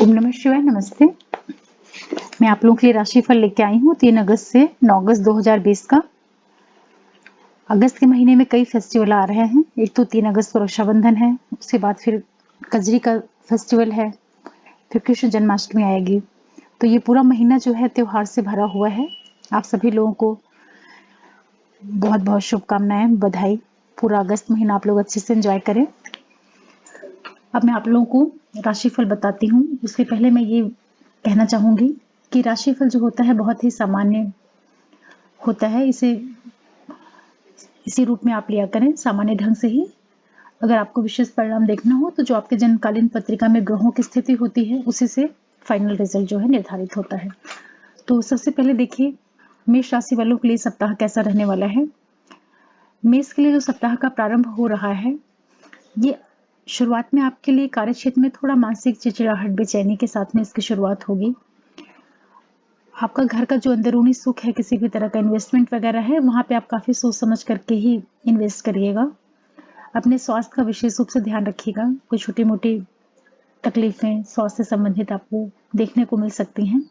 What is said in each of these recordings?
ओम नमः शिवाय। नमस्ते। मैं आप लोगों के लिए राशिफल लेके आई हूँ 3 अगस्त से 9 अगस्त 2020 का। अगस्त के महीने में कई फेस्टिवल आ रहे हैं। एक तो 3 अगस्त को रक्षाबंधन है, उसके बाद फिर कजरी का फेस्टिवल है, फिर कृष्ण जन्माष्टमी आएगी। तो ये पूरा महीना जो है त्योहार से भरा हुआ है। आप सभी लोगों को बहुत बहुत शुभकामनाएं, बधाई। पूरा अगस्त महीना आप लोग अच्छे से एंजॉय करें। अब मैं आप लोगों को राशिफल बताती हूँ। उससे पहले मैं ये कहना चाहूंगी कि राशिफल जो होता है बहुत ही सामान्य होता है। इसी रूप में आप लिया करें, सामान्य ढंग से ही। अगर आपको विशेष परिणाम देखना हो तो जो आपके जन्मकालीन पत्रिका में ग्रहों की स्थिति होती है उसी से फाइनल रिजल्ट जो है निर्धारित होता है। तो सबसे पहले देखिए मेष राशि वालों के लिए सप्ताह कैसा रहने वाला है। मेष के लिए जो सप्ताह का प्रारंभ हो रहा है, ये शुरुआत में आपके लिए कार्यक्षेत्र में थोड़ा मानसिक चिड़चिड़ाहट, बेचैनी के साथ में इसकी शुरुआत होगी। आपका घर का जो अंदरूनी सुख है, किसी भी तरह का इन्वेस्टमेंट वगैरह है, वहां पे आप काफी सोच समझ करके ही इन्वेस्ट करिएगा। अपने स्वास्थ्य का विशेष रूप से ध्यान रखिएगा। कोई छोटी मोटी तकलीफें स्वास्थ्य से संबंधित आपको देखने को मिल सकती हैं।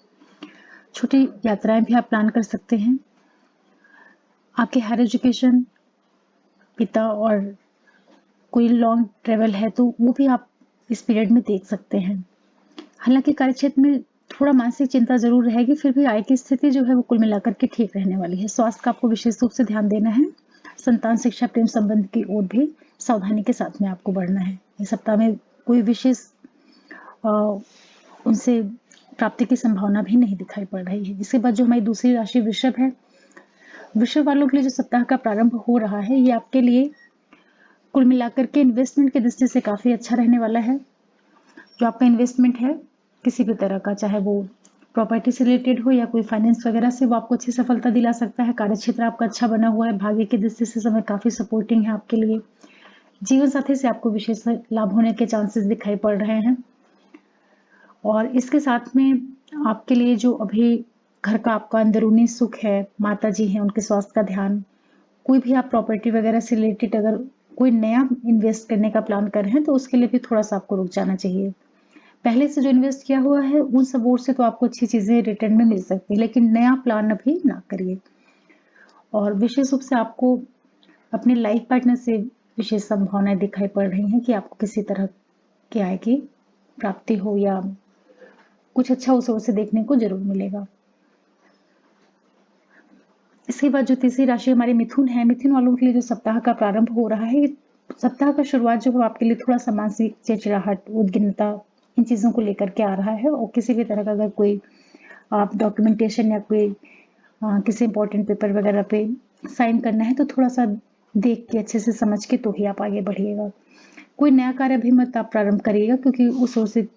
छोटी यात्राएं भी आप प्लान कर सकते हैं। आपके हायर एजुकेशन, पिता और कोई लॉन्ग ट्रेवल है तो वो भी आप इस पीरियड में देख सकते हैं। हालांकि कार्यक्षेत्र में थोड़ा मानसिक चिंता जरूर रहेगी, फिर भी आय की स्थिति जो है वो कुल मिलाकर के ठीक रहने वाली है। स्वास्थ्य का आपको विशेष रूप से ध्यान देना है। संतान, शिक्षा, प्रेम संबंध की ओर भी सावधानी के साथ में आपको बढ़ना है। इस सप्ताह में कोई विशेष उनसे प्राप्ति की संभावना भी नहीं दिखाई पड़ रही है। इसके बाद जो हमारी दूसरी राशि वृषभ है, वृषभ वालों के लिए जो सप्ताह का प्रारंभ हो रहा है, ये आपके लिए कुल मिलाकर के इन्वेस्टमेंट की दृष्टि से काफी अच्छा रहने वाला है। जो आपका इन्वेस्टमेंट है किसी भी तरह का, चाहे वो प्रॉपर्टी से रिलेटेड हो या कोई फाइनेंस वगैरह से, वो आपको अच्छी सफलता दिला सकता है। कार्यक्षेत्र आपका अच्छा बना हुआ है। भाग्य की दृष्टि से समय काफी सपोर्टिंग है आपके लिए। जीवन साथी से आपको विशेष लाभ होने के चांसेस दिखाई पड़ रहे हैं। और इसके साथ में आपके लिए जो अभी घर का आपका अंदरूनी सुख है, माता जी हैं, उनके स्वास्थ्य का ध्यान, कोई भी आप प्रॉपर्टी वगैरह से रिलेटेड अगर कोई नया इन्वेस्ट करने का प्लान कर रहे हैं तो उसके लिए भी थोड़ा सा आपको रुक जाना चाहिए। पहले से जो इन्वेस्ट किया हुआ है उन सब ओर से तो आपको अच्छी चीजें रिटर्न में मिल सकती है, लेकिन नया प्लान अभी ना करिए। और विशेष रूप से आपको अपने लाइफ पार्टनर से विशेष संभावनाएं दिखाई पड़ रही हैं कि आपको किसी तरह की आय की प्राप्ति हो या कुछ अच्छा उस ओर से देखने को जरूर मिलेगा। इसके बाद जो तीसरी राशि हमारी मिथुन है, मिथुन वालों के लिए जो सप्ताह का प्रारंभ हो रहा है, सप्ताह का शुरुआत जो है आपके लिए थोड़ा सा मानसिक चिड़चिड़ाहट, उद्विग्नता, इन चीजों को लेकर के आ रहा है। और किसी भी तरह का अगर कोई आप डॉक्यूमेंटेशन या कोई किसी इंपॉर्टेंट पेपर वगैरह पे साइन करना है तो थोड़ा सा देख के अच्छे से समझ के तो ही आप आगे बढ़िएगा। कोई नया कार्य भी मत आप प्रारंभ करिएगा क्योंकि उस ओर से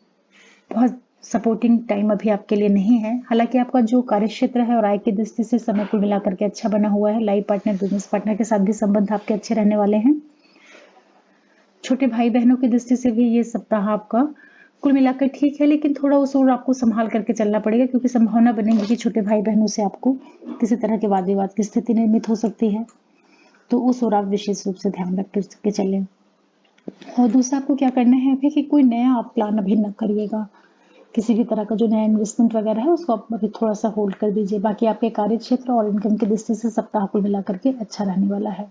बहुत सपोर्टिंग टाइम अभी आपके लिए नहीं है। हालांकि आपका जो कार्य क्षेत्र है और आय की दृष्टि से समय कुल मिलाकर के अच्छा बना हुआ है। लाइफ पार्टनर, बिजनेस पार्टनर के साथ भी संबंध आपके अच्छे रहने वाले हैं। छोटे भाई बहनों की दृष्टि से भी ये सप्ताह आपका कुल मिलाकर ठीक है, लेकिन थोड़ा उस ओर आपको संभाल करके चलना पड़ेगा क्योंकि संभावना बनेगी कि छोटे भाई बहनों से आपको किसी तरह के वाद विवाद की स्थिति निर्मित हो सकती है। तो उस ओर आप विशेष रूप से ध्यान रख के चलें। और दूसरा आपको क्या करना है अभी कि कोई नया आप प्लान अभी न करिएगा। किसी भी तरह का जो नया इन्वेस्टमेंट वगैरह है उसको आप अभी थोड़ा सा होल्ड कर दीजिए। बाकी आपके कार्य क्षेत्र और इनकम की दृष्टि से सप्ताह कुल मिलाकर के अच्छा रहने वाला है।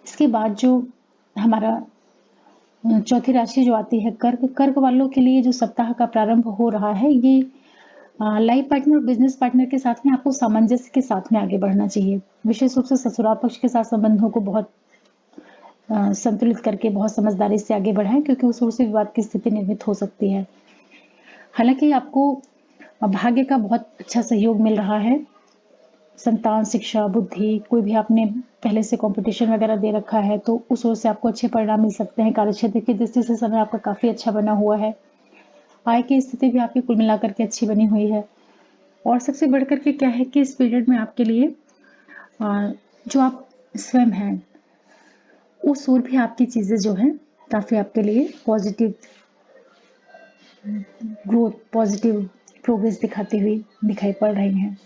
इसके बाद जो हमारा चौथी राशि जो आती है कर्क, कर्क वालों के लिए जो सप्ताह का प्रारंभ हो रहा है, ये लाइफ पार्टनर और बिजनेस पार्टनर के साथ में आपको सामंजस्य के साथ में आगे बढ़ना चाहिए। विशेष रूप से ससुराल पक्ष के साथ संबंधों को बहुत संतुलित करके बहुत समझदारी से आगे बढ़ाएं क्योंकि उस ओर से विवाद की स्थिति निर्मित हो सकती है। हालांकि आपको भाग्य का बहुत अच्छा सहयोग मिल रहा है। संतान, शिक्षा, बुद्धि, कोई भी आपने पहले से कंपटीशन वगैरह दे रखा है तो उस ओर से आपको अच्छे परिणाम मिल सकते हैं। कार्यक्षेत्र की दृष्टि से समय आपका काफी अच्छा बना हुआ है। आय की स्थिति भी आपकी कुल मिलाकर के अच्छी बनी हुई है। और सबसे बढ़कर के क्या है कि इस पीरियड में आपके लिए जो आप स्वयं हैं उस ओर भी आपकी चीजें जो है काफी आपके लिए पॉजिटिव ग्रोथ, पॉजिटिव प्रोग्रेस दिखाती हुई दिखाई पड़ रही हैं।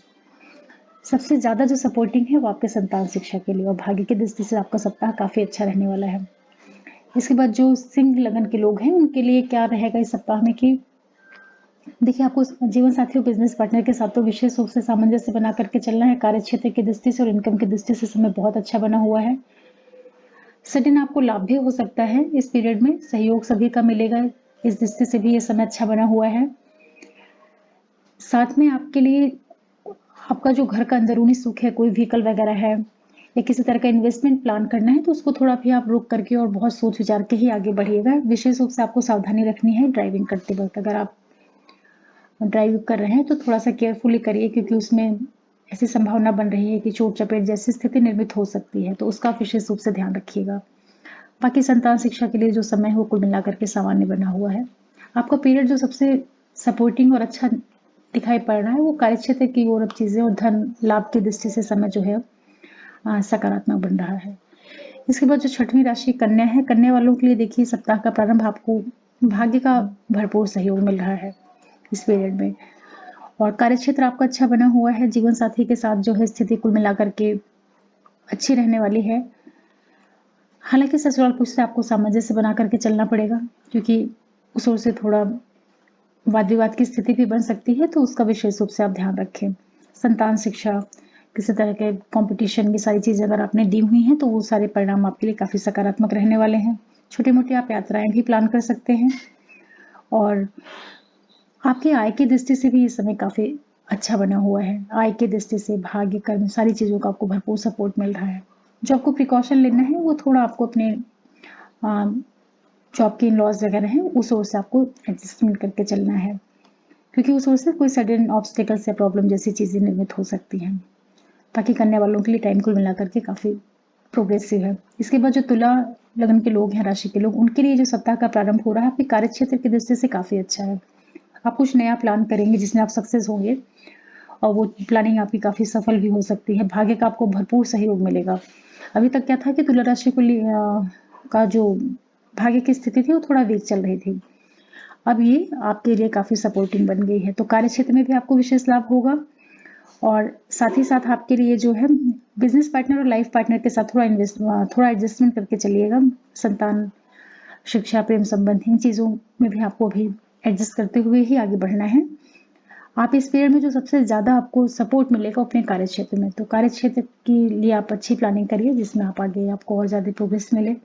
सबसे ज्यादा जो सपोर्टिंग है वो आपके संतान शिक्षा के लिए और भाग्य की दृष्टि से आपका सप्ताह काफी अच्छा रहने वाला है। इसके बाद जो सिंह लगन के लोग हैं उनके लिए क्या रहेगा इस सप्ताह में कि देखिए, आपको जीवन साथी और बिजनेस पार्टनर के साथ तो विशेष रूप से सामंजस्य बना करके चलना है। कार्य क्षेत्र की दृष्टि से और इनकम की दृष्टि से समय बहुत अच्छा बना हुआ है। सडन आपको लाभ भी हो सकता है इस पीरियड में, सहयोग सभी का मिलेगा, इस दृष्टि से भी ये समय अच्छा बना हुआ है। साथ में आपके लिए आपका जो घर का अंदरूनी सुख है, कोई व्हीकल वगैरह है या किसी तरह का इन्वेस्टमेंट प्लान करना है, तो उसको थोड़ा भी आप रुक करके और बहुत सोच विचार के ही आगे बढ़िएगा। विशेष रूप से आपको सावधानी रखनी है ड्राइविंग करते वक्त। अगर आप ड्राइव कर रहे हैं तो थोड़ा सा केयरफुली करिए, क्योंकि उसमें ऐसी संभावना बन रही है कि चोट चपेट जैसी स्थिति निर्मित हो सकती है, तो उसका विशेष रूप से ध्यान रखिएगा। बाकी संतान शिक्षा के लिए जो समय है वो कुल मिलाकर के सामान्य बना हुआ है। आपका पीरियड जो सबसे सपोर्टिंग और अच्छा दिखाई पड़ रहा है वो कार्यक्षेत्र की ओर अब चीजें और धन लाभ की दृष्टि से समय जो है सकारात्मक बन रहा है। इसके बाद जो छठवीं राशि कन्या है, कन्या वालों के लिए देखिए सप्ताह का प्रारंभ आपको भाग्य का भरपूर सहयोग मिल रहा है इस पीरियड में, और कार्यक्षेत्र आपका अच्छा बना हुआ है। जीवन साथी के साथ जो है स्थिति कुल मिलाकर के अच्छी रहने वाली है। हालांकि ससुराल पक्ष से आपको सामंजस्य बना करके चलना पड़ेगा, क्योंकि उस ओर से थोड़ा वाद विवाद की स्थिति भी बन सकती है, तो उसका विशेष रूप से आप ध्यान रखें। संतान शिक्षा, किसी तरह के कंपटीशन की सारी चीजें अगर आपने दी हुई हैं तो वो सारे परिणाम आपके लिए काफी सकारात्मक रहने वाले हैं। छोटी मोटी आप यात्राएं भी प्लान कर सकते हैं, और आपकी आय की दृष्टि से भी ये समय काफी अच्छा बना हुआ है। आय की दृष्टि से, भाग्य, कर्म, सारी चीजों का आपको भरपूर सपोर्ट मिल रहा है। जो आपको प्रिकॉशन लेना है वो थोड़ा आपको अपने जो आपके इन लॉज वगैरह हैं उस ओर से आपको एडजस्टमेंट करके चलना है, क्योंकि उस ओर से कोई सडन ऑब्स्टिकल्स या प्रॉब्लम जैसी चीजें निर्मित हो सकती हैं। बाकी कन्या वालों के लिए टाइम कुल मिलाकर के काफी प्रोग्रेसिव है। इसके बाद जो तुला लगन के लोग हैं, राशि के लोग, उनके लिए जो सप्ताह का प्रारंभ हो रहा है आपके कार्य क्षेत्र की दृष्टि से काफी अच्छा है। आप कुछ नया प्लान करेंगे जिसमें आप सक्सेस होंगे, और वो प्लानिंग आपकी काफी सफल भी हो सकती है। भाग्य का आपको भरपूर सहयोग मिलेगा। अभी तक क्या था कि तुला राशि का जो भाग्य की स्थिति थी वो थोड़ा वीक चल रही थी, अब ये आपके लिए काफी सपोर्टिंग बन गई है। तो कार्य क्षेत्र में भी आपको विशेष लाभ होगा, और साथ ही साथ आपके लिए जो है बिजनेस पार्टनर और लाइफ पार्टनर के साथ थोड़ा एडजस्टमेंट करके चलिएगा। संतान शिक्षा, प्रेम संबंध, इन चीजों में भी आपको अभी एडजस्ट करते हुए ही आगे बढ़ना है। आप इस पीरियड में जो सबसे ज्यादा आपको सपोर्ट मिलेगा अपने कार्य क्षेत्र में, तो कार्य क्षेत्र के लिए आप अच्छी प्लानिंग करिए जिसमें आप आगे आपको और ज्यादा प्रोग्रेस मिले।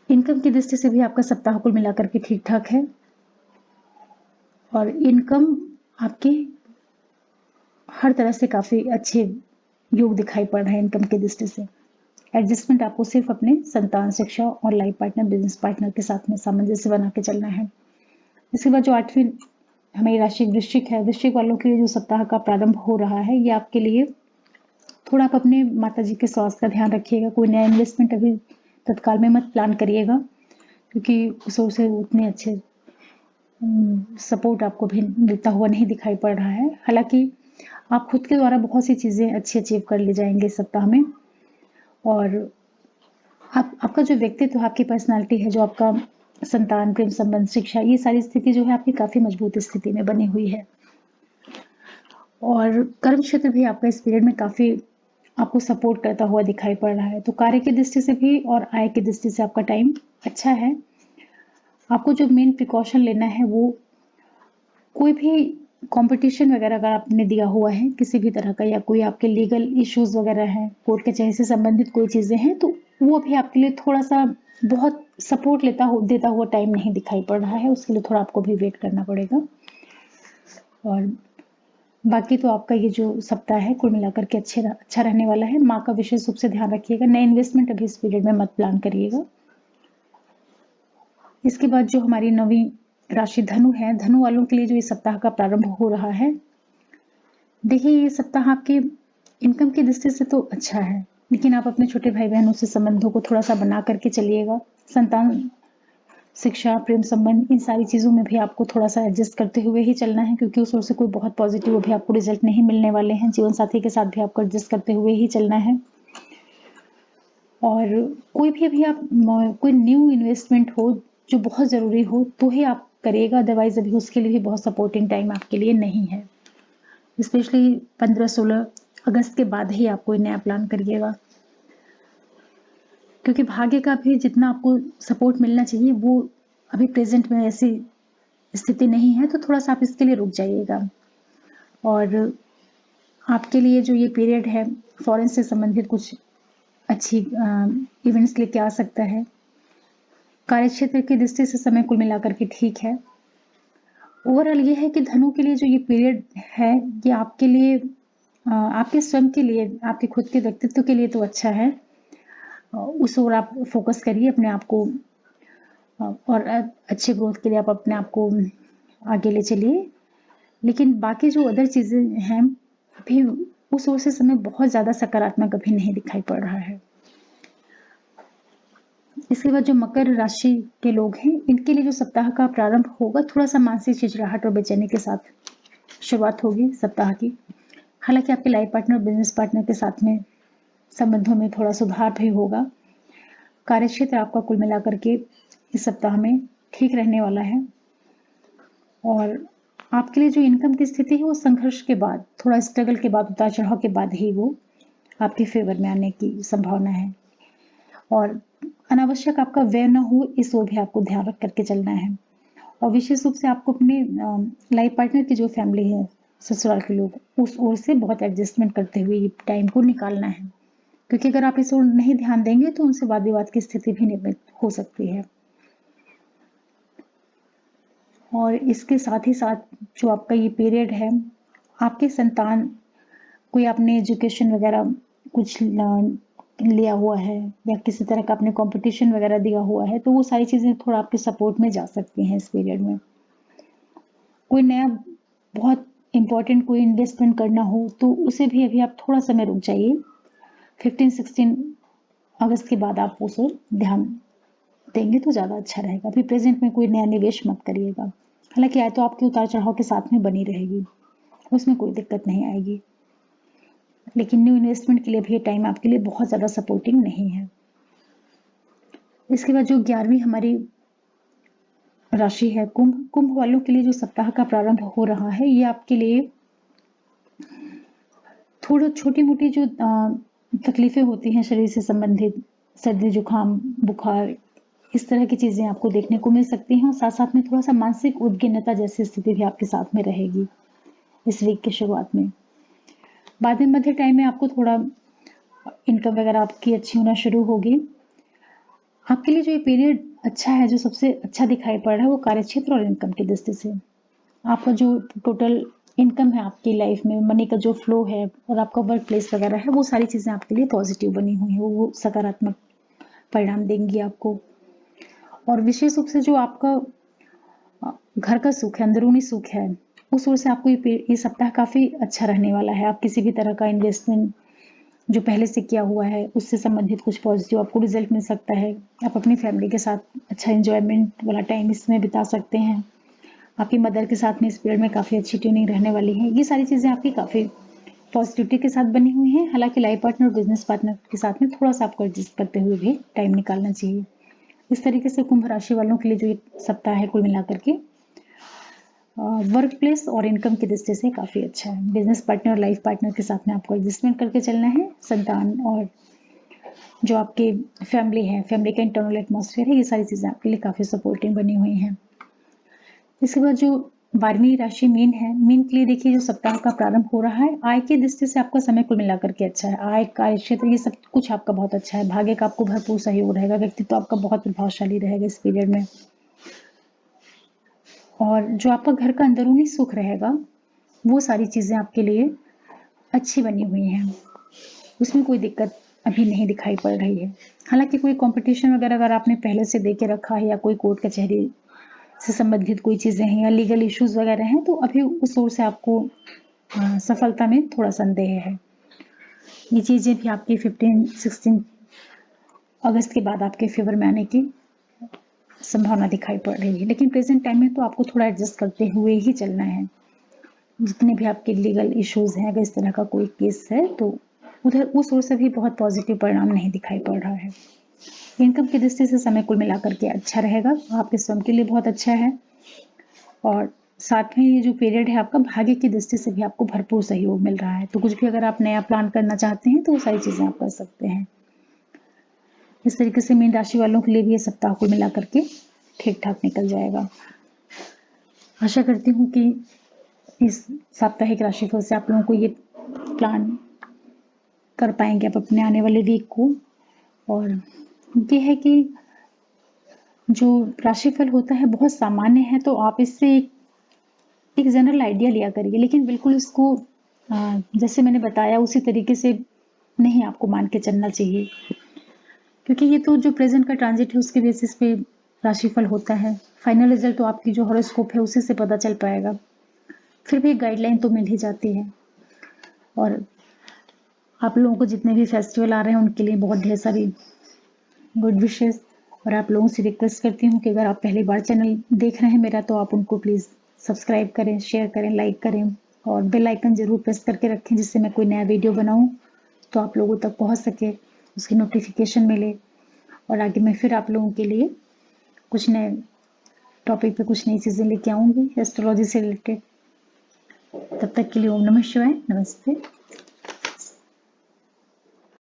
इनकम की दृष्टि से भी आपका सप्ताह कुल मिलाकर के ठीक ठाक है, और इनकम आपके हर तरह से काफी अच्छे योग दिखाई पड़ रहे हैं इनकम की दृष्टि से। एडजस्टमेंट आपको सिर्फ अपने संतान शिक्षा और लाइफ पार्टनर, बिजनेस पार्टनर के साथ में सामंजस्य बना के चलना है। इसके बाद जो 8वीं हमारी राशि वृश्चिक है, वृश्चिक वालों के लिए जो सप्ताह का प्रारंभ हो रहा है ये आपके लिए थोड़ा आप अपने माता जी के स्वास्थ्य का ध्यान रखिएगा। कोई नया इन्वेस्टमेंट अभी तत्काल में मत प्लान करिएगा, क्योंकि उस ओर से उतने अच्छे सपोर्ट आपको भी मिलता हुआ नहीं दिखाई पड़ रहा है। हालांकि आप खुद के द्वारा बहुत सी चीजें अच्छी अचीव कर ले जाएंगे इस सप्ताह में, और आपका जो व्यक्तित्व, आपकी पर्सनालिटी है, जो आपका संतान, प्रेम संबंध, शिक्षा, ये सारी स्थिति जो है आपकी काफी मजबूत स्थिति में बनी हुई है। और कर्म क्षेत्र भी आपका इस पीरियड में काफी आपको सपोर्ट करता हुआ दिखाई पड़ रहा है। तो कार्य की दृष्टि से भी और आय की दृष्टि से आपका टाइम अच्छा है। आपको जो मेन प्रिकॉशन लेना है वो कोई भी कंपटीशन वगैरह अगर आपने दिया हुआ है किसी भी तरह का, या कोई आपके लीगल इश्यूज वगैरह हैं, कोर्ट कचहरी से संबंधित कोई चीजें हैं, तो वो भी आपके लिए थोड़ा सा बहुत सपोर्ट देता हुआ टाइम नहीं दिखाई पड़ रहा है। उसके लिए थोड़ा आपको भी वेट करना पड़ेगा। और बाकी तो आपका ये जो सप्ताह है कुल मिलाकर के अच्छा रहने वाला है। माँ का विशेष रूप से ध्यान रखिएगा। नए इन्वेस्टमेंट अभी इस पीरियड में मत प्लान करिएगा। इसके बाद जो हमारी 9वीं राशि धनु है, धनु वालों के लिए जो इस सप्ताह का प्रारंभ हो रहा है, देखिए ये सप्ताह आपके इनकम की दृष्टि से तो अच्छा है, लेकिन आप अपने छोटे भाई बहनों से संबंधों को थोड़ा सा बना करके चलिएगा। संतान शिक्षा, प्रेम संबंध, इन सारी चीजों में भी आपको थोड़ा सा एडजस्ट करते हुए ही चलना है, क्योंकि उस ओर से कोई बहुत पॉजिटिव अभी आपको रिजल्ट नहीं मिलने वाले हैं। जीवन साथी के साथ भी आपको एडजस्ट करते हुए ही चलना है। और कोई भी अभी आप कोई न्यू इन्वेस्टमेंट हो जो बहुत जरूरी हो तो ही आप करिएगा, अदरवाइज अभी उसके लिए भी बहुत सपोर्टिंग टाइम आपके लिए नहीं है। स्पेशली 15-16 अगस्त के बाद ही आप कोई नया प्लान करिएगा। क्योंकि भाग्य का भी जितना आपको सपोर्ट मिलना चाहिए वो अभी प्रेजेंट में ऐसी स्थिति नहीं है, तो थोड़ा सा आप इसके लिए रुक जाइएगा। और आपके लिए जो ये पीरियड है फॉरेन से संबंधित कुछ अच्छी इवेंट्स लेके आ सकता है। कार्यक्षेत्र की दृष्टि से समय कुल मिलाकर के ठीक है। ओवरऑल ये है कि धनु के लिए जो ये पीरियड है ये आपके लिए आपके स्वयं के लिए, आपके खुद के व्यक्तित्व के लिए तो अच्छा है। उस ओर आप फोकस करिए अपने आप को, और अच्छे ग्रोथ के लिए आप अपने आप को आगे ले चलिए। लेकिन बाकी जो अदर चीज़ें हैं अभी उस ओर से समय बहुत ज़्यादा सकारात्मक अभी नहीं दिखाई पड़ रहा है। इसके बाद जो मकर राशि के लोग हैं इनके लिए जो सप्ताह का प्रारंभ होगा थोड़ा सा मानसिक चिड़चिड़ाहट और बेचैनी के साथ शुरुआत होगी सप्ताह की। हालांकि आपके लाइफ पार्टनर और बिजनेस पार्टनर के साथ में संबंधों में थोड़ा सुधार भी होगा। कार्यक्षेत्र आपका कुल मिलाकर के इस सप्ताह में ठीक रहने वाला है। और आपके लिए जो इनकम की स्थिति है वो संघर्ष के बाद, थोड़ा स्ट्रगल के बाद, उतार चढ़ाव के बाद ही वो आपके फेवर में आने की संभावना है। और अनावश्यक आपका व्यय न हो इस ओर भी आपको ध्यान रख करके चलना है। और विशेष रूप से आपको अपने लाइफ पार्टनर की जो फैमिली है, ससुराल के लोग, उस ओर से बहुत एडजस्टमेंट करते हुए ये टाइम को निकालना है। क्योंकि अगर आप इस ओर नहीं ध्यान देंगे तो उनसे वाद विवाद की स्थिति भी निर्मित हो सकती है। और इसके साथ ही साथ जो आपका ये पीरियड है, आपके संतान कोई आपने एजुकेशन वगैरह कुछ लिया हुआ है या किसी तरह का आपने कंपटीशन वगैरह दिया हुआ है, तो वो सारी चीज़ें थोड़ा आपके सपोर्ट में जा सकती हैं इस पीरियड में। कोई नया बहुत इम्पोर्टेंट कोई इन्वेस्टमेंट करना हो तो उसे भी अभी आप थोड़ा समय रुक जाइए। 15-16 अगस्त के बाद आप उस ओर ध्यान देंगे तो ज़्यादा अच्छा रहेगा। अभी प्रेजेंट में कोई नया निवेश मत करिएगा। हालांकि आय तो आपकी उतार चढ़ाव के साथ में बनी रहेगी, उसमें कोई दिक्कत नहीं आएगी, लेकिन न्यू इन्वेस्टमेंट के लिए भी ये टाइम आपके लिए बहुत ज़्यादा सपोर्टिंग नहीं है। इसके बाद जो 11वीं हमारी राशि है कुंभ, कुंभ वालों के लिए जो सप्ताह का प्रारंभ हो रहा है ये आपके लिए थोड़ा छोटी मोटी जो तकलीफें होती हैं शरीर से संबंधित, सर्दी जुकाम बुखार, इस तरह की चीज़ें आपको देखने को मिल सकती हैं। और साथ साथ में थोड़ा सा मानसिक उद्विग्नता जैसी स्थिति भी आपके साथ में रहेगी इस वीक की शुरुआत में। बाद में मध्य टाइम में आपको थोड़ा इनकम वगैरह आपकी अच्छी होना शुरू होगी। आपके लिए जो ये पीरियड अच्छा है, जो सबसे अच्छा दिखाई पड़ रहा है वो कार्यक्षेत्र और इनकम की दृष्टि से। आपका जो टोटल इनकम है आपकी लाइफ में, मनी का जो फ्लो है और आपका वर्क प्लेस वगैरह है, वो सारी चीज़ें आपके लिए पॉजिटिव बनी हुई हैं, वो सकारात्मक परिणाम देंगी आपको। और विशेष रूप से जो आपका घर का सुख है, अंदरूनी सुख है, उस ओर से आपको ये सप्ताह काफ़ी अच्छा रहने वाला है। आप किसी भी तरह का इन्वेस्टमेंट जो पहले से किया हुआ है उससे संबंधित कुछ पॉजिटिव आपको रिजल्ट मिल सकता है। आप अपनी फैमिली के साथ अच्छा एंजॉयमेंट वाला टाइम इसमें बिता सकते हैं। आपकी मदर के साथ में इस पीरियड में काफ़ी अच्छी ट्यूनिंग रहने वाली है। ये सारी चीज़ें आपकी काफ़ी पॉजिटिविटी के साथ बनी हुई हैं। हालांकि लाइफ पार्टनर और बिजनेस पार्टनर के साथ में थोड़ा सा आपको एडजस्ट करते हुए भी टाइम निकालना चाहिए। इस तरीके से कुंभ राशि वालों के लिए जो ये सप्ताह है कुल मिलाकर के वर्क प्लेस और इनकम की दृष्टि से काफ़ी अच्छा है। बिजनेस पार्टनर और लाइफ पार्टनर के साथ में आपको एडजस्टमेंट करके चलना है। संतान और जो आपके फैमिली है, फैमिली का इंटरनल एटमॉस्फेयर है, ये सारी चीज़ें आपके लिए काफ़ी सपोर्टिंग बनी हुई हैं। इसके बाद जो 12वीं राशि मीन है, मीन के लिए देखिए जो सप्ताह का प्रारंभ हो रहा है, आय की दृष्टि से आपका समय कुल मिलाकर के अच्छा है। आय, कार्य क्षेत्र, ये सब कुछ आपका बहुत अच्छा है। भाग्य का आपको भरपूर सहयोग रहेगा। व्यक्तित्व आपका बहुत प्रभावशाली रहेगा इस पीरियड में। और जो आपका घर का अंदरूनी सुख रहेगा वो सारी चीज़ें आपके लिए अच्छी बनी हुई हैं, उसमें कोई दिक्कत अभी नहीं दिखाई पड़ रही है। हालांकि कोई कंपटीशन वगैरह अगर आपने पहले से दे के रखा है या कोई कोर्ट कचहरी से संबंधित कोई चीज़ें हैं या लीगल इश्यूज वगैरह हैं तो अभी उस ओर से आपको सफलता में थोड़ा संदेह है। ये चीज़ें भी आपकी 15-16 अगस्त के बाद आपके फेवर में आने की संभावना दिखाई पड़ रही है। लेकिन प्रेजेंट टाइम में तो आपको थोड़ा एडजस्ट करते हुए ही चलना है। जितने भी आपके लीगल इश्यूज हैं, अगर इस तरह का कोई केस है तो उधर उस ओर से भी बहुत पॉजिटिव परिणाम नहीं दिखाई पड़ रहा है। इनकम की दृष्टि से समय कुल मिलाकर के अच्छा रहेगा, आपके स्वयं के लिए बहुत अच्छा है। और साथ में ये जो पीरियड है आपका भाग्य की दृष्टि से भी आपको भरपूर सहयोग मिल रहा है। तो कुछ भी अगर आप नया प्लान करना चाहते हैं तो वो सारी चीज़ें आप कर सकते हैं। इस तरीके से मीन राशि वालों के लिए भी ये सप्ताह को मिला करके ठीक ठाक निकल जाएगा। आशा करती हूँ कि इस साप्ताहिक राशिफल से आप लोगों को ये प्लान कर पाएंगे आप अपने आने वाले वीक को। और ये है कि जो राशिफल होता है बहुत सामान्य है, तो आप इससे एक जनरल आइडिया लिया करिए, लेकिन बिल्कुल उसको जैसे मैंने बताया उसी तरीके से नहीं आपको मान के चलना चाहिए, क्योंकि ये तो जो प्रेजेंट का ट्रांजिट है उसके बेसिस पे राशिफल होता है। फाइनल रिजल्ट तो आपकी जो हॉरोस्कोप है उसी से पता चल पाएगा। फिर भी एक गाइडलाइन तो मिल ही जाती है। और आप लोगों को जितने भी फेस्टिवल आ रहे हैं उनके लिए बहुत ढेर सारी गुड विशेस। और आप लोगों से रिक्वेस्ट करती हूँ कि अगर आप पहली बार चैनल देख रहे हैं मेरा, तो आप उनको प्लीज़ सब्सक्राइब करें, शेयर करें, लाइक करें और बेल आइकन ज़रूर प्रेस करके रखें, जिससे मैं कोई नया वीडियो बनाऊँ तो आप लोगों तक पहुँच सके, उसकी नोटिफिकेशन मिले। और आगे मैं फिर आप लोगों के लिए कुछ नए टॉपिक पे कुछ नई चीज़ें लेके आऊँगी एस्ट्रोलॉजी से रिलेटेड। तब तक के लिए ओम नमः शिवाय, नमस्ते।